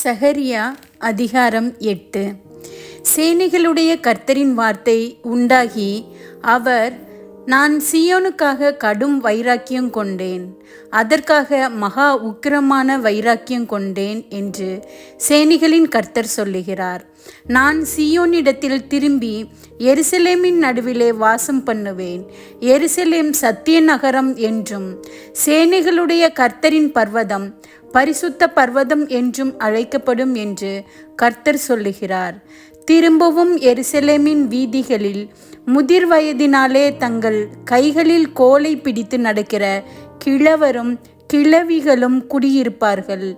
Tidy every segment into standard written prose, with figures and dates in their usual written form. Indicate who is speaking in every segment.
Speaker 1: சகரியா அதிகாரம் 8. சேனைகளுடைய கர்த்தரின் வார்த்தை உண்டாகி அவர், நான் சீயோனுக்காக கடும் வைராக்கியம் கொண்டேன், அதற்காக மகா உக்கிரமான வைராக்கியம் கொண்டேன் என்று சேனைகளின் கர்த்தர் சொல்லுகிறார். நான் சீயோனிடத்தில் திரும்பி எருசலேமின் நடுவிலே வாசம் பண்ணுவேன். எருசலேம் சத்திய நகரம் என்றும் சேனைகளுடைய கர்த்தரின் பர்வதம் பரிசுத்த பர்வதம் என்றும் அழைக்கப்படும் என்று கர்த்தர் சொல்லுகிறார். திரும்பவும் எருசலேமின் வீதிகளில் முதிர் வயதினாலே தங்கள் கைகளில் கோலை பிடித்து நடக்கிற கிழவரும் கிழவிகளும் குடியிருப்பார்கள்.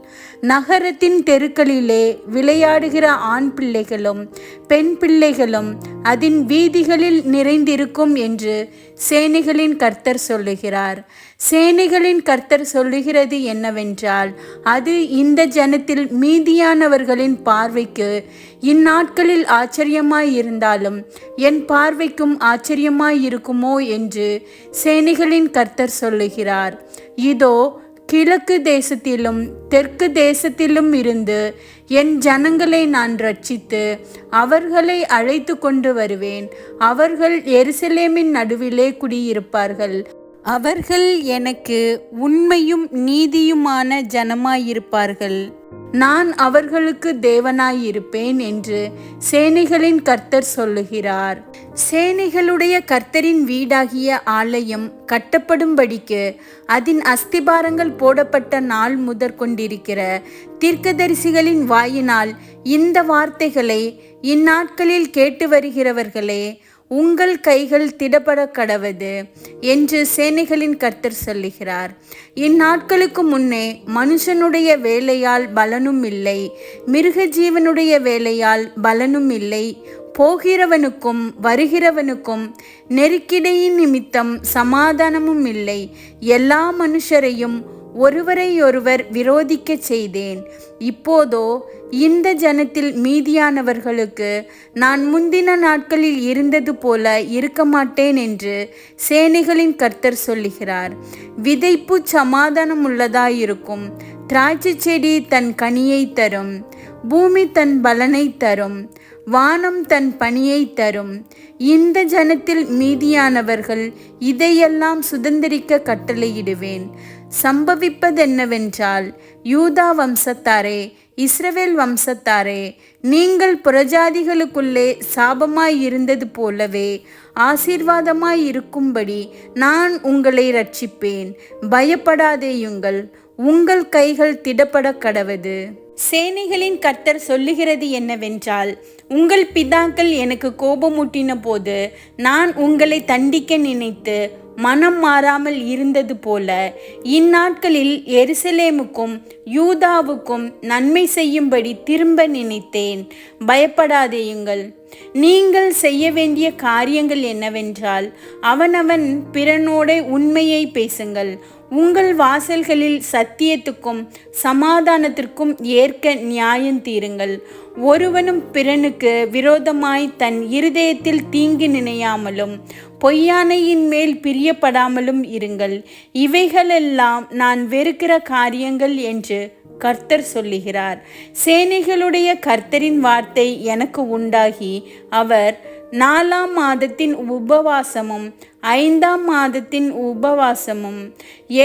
Speaker 1: நகரத்தின் தெருக்களிலே விளையாடுகிற ஆண் பிள்ளைகளும் பெண் பிள்ளைகளும் அதன் வீதிகளில் நிறைந்திருக்கும் என்று சேனைகளின் கர்த்தர் சொல்லுகிறார். சேனைகளின் கர்த்தர் சொல்லுகிறது என்னவென்றால், அது இந்த ஜனத்தில் மீதியானவர்களின் பார்வைக்கு இந்நாட்களில் ஆச்சரியமாயிருந்தாலும் என் பார்வைக்கும் ஆச்சரியமாயிருக்குமோ என்று சேனைகளின் கர்த்தர் சொல்லுகிறார். இதோ, கிழக்கு தேசத்திலும் தெற்கு தேசத்திலும் இருந்து என் ஜனங்களை நான் ரட்சித்து அவர்களை அழைத்து கொண்டு வருவேன். அவர்கள் எருசலேமின் நடுவிலே குடியிருப்பார்கள். அவர்கள் எனக்கு உண்மையும் நீதியுமான ஜனமாயிருப்பார்கள். நான் அவர்களுக்கு தேவனாயிருப்பேன் என்று சேனைகளின் கர்த்தர் சொல்லுகிறார். சேனைகளுடைய கர்த்தரின் வீடாகிய ஆலயம் கட்டப்படும்படிக்கு அதன் அஸ்திபாரங்கள் போடப்பட்ட நாள் முதற் கொண்டிருக்கிற தீர்க்கதரிசிகளின் வாயினால் இந்த வார்த்தைகளை இந்நாட்களில் கேட்டு வருகிறவர்களே, உங்கள் கைகள் திடப்பட கடவது என்று சேனைகளின் கர்த்தர் சொல்லுகிறார். இந்நாட்களுக்கு முன்னே மனுஷனுடைய வேலையால் பலனும் இல்லை, மிருக ஜீவனுடைய வேலையால் பலனும் இல்லை. போகிறவனுக்கும் வருகிறவனுக்கும் நெருக்கிடையின் நிமித்தம் சமாதானமும் இல்லை. எல்லா மனுஷரையும் ஒருவரையொருவர் விரோதிக்க செய்தேன். இப்போதோ இந்த ஜனத்தில் மீதியானவர்களுக்கு நான் முந்தின நாட்களில் இருந்தது போல இருக்க மாட்டேன் என்று சேனைகளின் கர்த்தர் சொல்லுகிறார். விதைப்பு சமாதானம் உள்ளதாயிருக்கும். திராட்சை செடி தன் கனியை தரும். பூமி தன் பலனை தரும். வானம் தன் பணியை தரும். இந்த ஜனத்தில் மீதியானவர்கள் இதையெல்லாம் சுதந்திரிக்க கட்டளையிடுவேன். சம்பவிப்பதென்னவென்றால், யூதா வம்சத்தாரே, இஸ்ரவேல் வம்சத்தாரே, நீங்கள் புறஜாதிகளுக்குள்ளே சாபமாயிருந்தது போலவே ஆசீர்வாதமாயிருக்கும்படி நான் உங்களை ரட்சிப்பேன். பயப்படாதேயுங்கள், உங்கள் கைகள் திடப்பட கடவது. சேனைகளின் கர்த்தர் சொல்லுகிறது என்னவென்றால், உங்கள் பிதாக்கள் எனக்கு கோபமூட்டின போது நான் உங்களை தண்டிக்க நினைத்து மனம் மாறாமல் இருந்தது போல இந்நாட்களில் எருசலேமுக்கும் யூதாவுக்கும் நன்மை செய்யும்படி திரும்ப நினைத்தேன். பயப்படாதேயுங்கள். நீங்கள் செய்ய வேண்டிய காரியங்கள் என்னவென்றால், அவனவன் பிறனோட உண்மையை பேசுங்கள். உங்கள் வாசல்களில் சத்தியத்துக்கும் சமாதானத்திற்கும் ஏற்க நியாயம் தீருங்கள். ஒருவனும் பிறனுக்கு விரோதமாய் தன் இருதயத்தில் தீங்கு நினையாமலும் பொய்யானையின் மேல் பிரியப்படாமலும் இருங்கள். இவைகளெல்லாம் நான் வெறுக்கிற காரியங்கள் என்று கர்த்தர் சொல்லுகிறார். சேனைகளுடைய கர்த்தரின் வார்த்தை எனக்கு உண்டாகி அவர், 4ஆம் மாதத்தின் உபவாசமும் 5ஆம் மாதத்தின் உபவாசமும்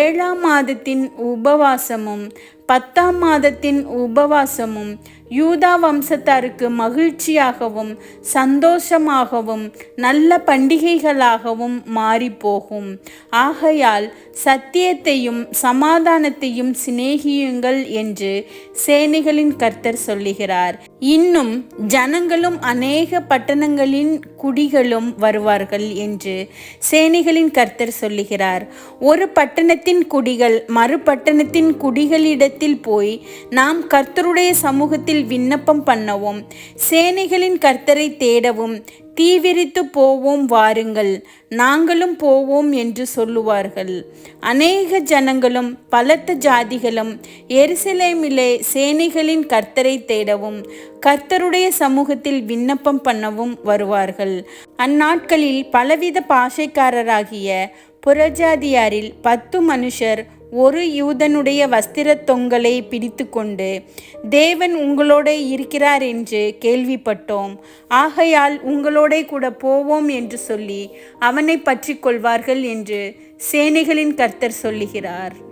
Speaker 1: 7ஆம் மாதத்தின் உபவாசமும் 10ஆம் மாதத்தின் உபவாசமும் யூதா வம்சத்தாருக்கு மகிழ்ச்சியாகவும் சந்தோஷமாகவும் நல்ல பண்டிகைகளாகவும் மாறிப்போகும். ஆகையால் சத்தியத்தையும் சமாதானத்தையும் சிநேகியுங்கள் என்று சேனைகளின் கர்த்தர் சொல்லுகிறார். இன்னும் ஜனங்களும் அநேக பட்டணங்களின் குடிகளும் வருவார்கள் என்று சேனைகளின் கர்த்தர் சொல்லுகிறார். ஒரு பட்டணத்தின் குடிகள் மறுபட்டணத்தின் குடிகளிடத்தில் போய், நாம் கர்த்தருடைய சமூகத்தில் விண்ணப்பம் பண்ணவும் சேனைகளின் கர்த்தரை தேடவும் தீவிரித்து போவோம், வாருங்கள், நாங்களும் போவோம் என்று சொல்லுவார்கள். அநேக ஜனங்களும் பலத்த ஜாதிகளும் எருசலேமிலே சேனைகளின் கர்த்தரை தேடவும் கர்த்தருடைய சமூகத்தில் விண்ணப்பம் பண்ணவும் வருவார்கள். அந்நாட்களில் பலவித பாஷைக்காரராகிய புறஜாதியாரில் 10 மனுஷர் ஒரு யூதனுடைய வஸ்திரத் தொங்கலை பிடித்து கொண்டு, தேவன் உங்களோட இருக்கிறார் என்று கேள்விப்பட்டோம், ஆகையால் உங்களோட கூட போவோம் என்று சொல்லி அவனை பற்றி கொள்வார்கள் என்று சேனைகளின் கர்த்தர் சொல்லுகிறார்.